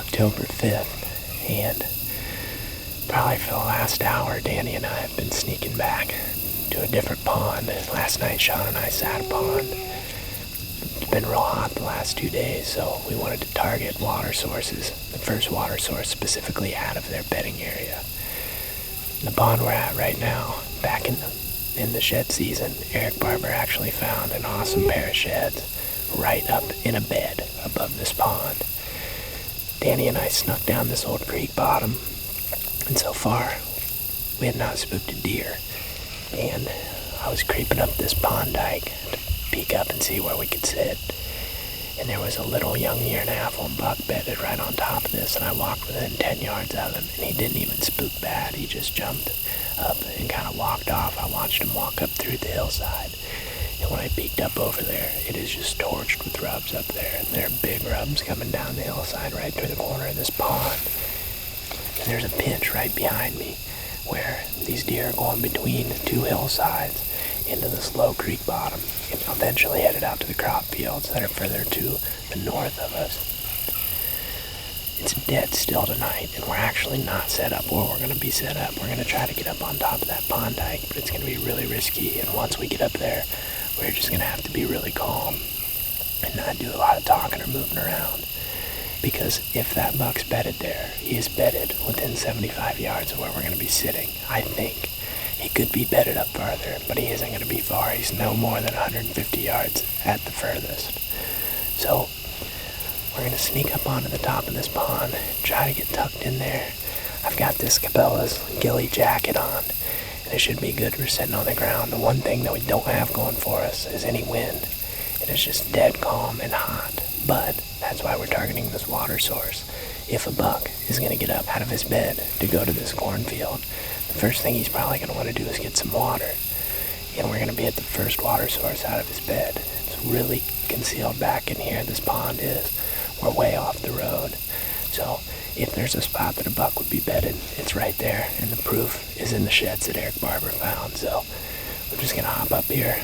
October 5th, and probably for the last hour, Danny and I have been sneaking back to a different pond. Last night, Sean and I sat a pond. It's been real hot the last 2 days, so we wanted to target water sources, the first water source specifically out of their bedding area. The pond we're at right now, back in the shed season, Eric Barber actually found an awesome pair of sheds right up in a bed above this pond. Danny and I snuck down this old creek bottom, and so far we had not spooked a deer. And I was creeping up this pond dike to peek up and see where we could sit. And there was a little young 1.5-year-old buck bedded right on top of this, and I walked within 10 yards of him, and he didn't even spook bad. He just jumped up and kind of walked off. I watched him walk up through the hillside. And when I peeked up over there, it is just torched with rubs up there. And there are big rubs coming down the hillside right through the corner of this pond. And there's a pinch right behind me where these deer are going between the two hillsides into this low creek bottom and eventually headed out to the crop fields that are further to the north of us. It's dead still tonight, and we're actually not set up where we're going to be set up. We're going to try to get up on top of that pond dike, but it's going to be really risky, and once we get up there, we're just going to have to be really calm and not do a lot of talking or moving around. Because if that buck's bedded there, he is bedded within 75 yards of where we're going to be sitting. I think he could be bedded up farther, but he isn't going to be far. He's no more than 150 yards at the furthest. So we're going to sneak up onto the top of this pond, try to get tucked in there. I've got this Cabela's ghillie jacket on, and it should be good for sitting on the ground. The one thing that we don't have going for us is any wind. It is just dead calm and hot, but that's why we're targeting this water source. If a buck is going to get up out of his bed to go to this cornfield, the first thing he's probably going to want to do is get some water. And we're going to be at the first water source out of his bed. It's really concealed back in here, this pond is. We're way off the road. So if there's a spot that a buck would be bedded, it's right there. And the proof is in the sheds that Eric Barber found. So we're just going to hop up here.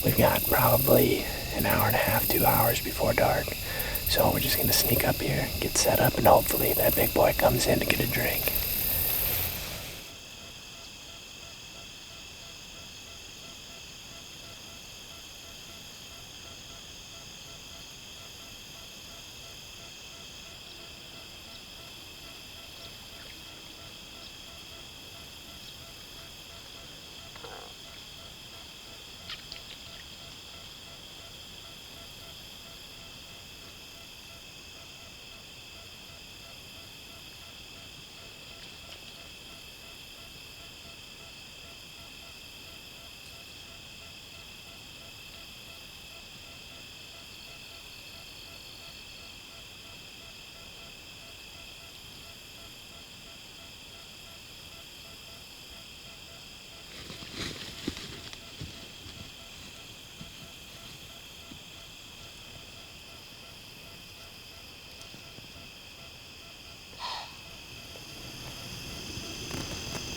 We've got probably an hour and a half, 2 hours before dark. So we're just going to sneak up here, get set up, and hopefully that big boy comes in to get a drink.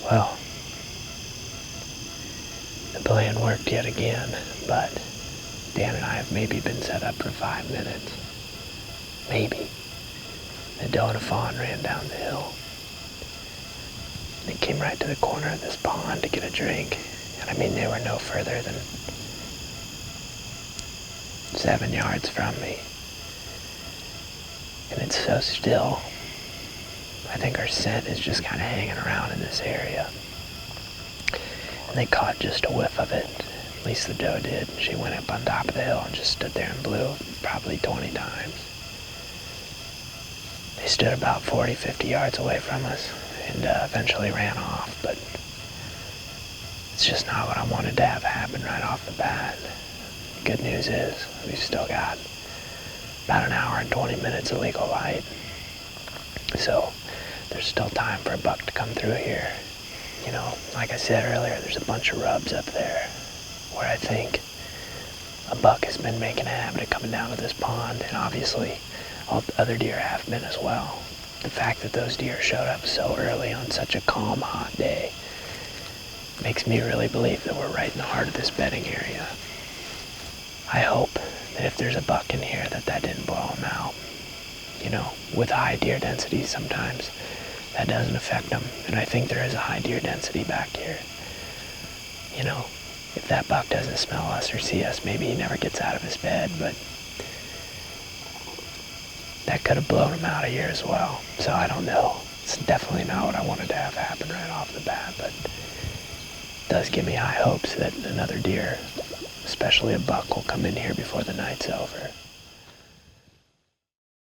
Well, the plan worked yet again, but Dan and I have maybe been set up for 5 minutes. Maybe. The doe and a fawn ran down the hill. They came right to the corner of this pond to get a drink, and I mean they were no further than 7 yards from me. And it's so still. I think our scent is just kind of hanging around in this area. And they caught just a whiff of it. At least the doe did. She went up on top of the hill and just stood there and blew probably 20 times. They stood about 40, 50 yards away from us and eventually ran off, but it's just not what I wanted to have happen right off the bat. The good news is we've still got about an hour and 20 minutes of legal light. So there's still time for a buck to come through here. You know, like I said earlier, there's a bunch of rubs up there where I think a buck has been making a habit of coming down to this pond, and obviously all the other deer have been as well. The fact that those deer showed up so early on such a calm, hot day makes me really believe that we're right in the heart of this bedding area. I hope that if there's a buck in here that didn't blow him out. with high deer density sometimes that doesn't affect them. And I think there is a high deer density back here. If that buck doesn't smell us or see us, maybe he never gets out of his bed, but that could have blown him out of here as well. So I don't know. It's definitely not what I wanted to have happen right off the bat, but it does give me high hopes that another deer, especially a buck, will come in here before the night's over.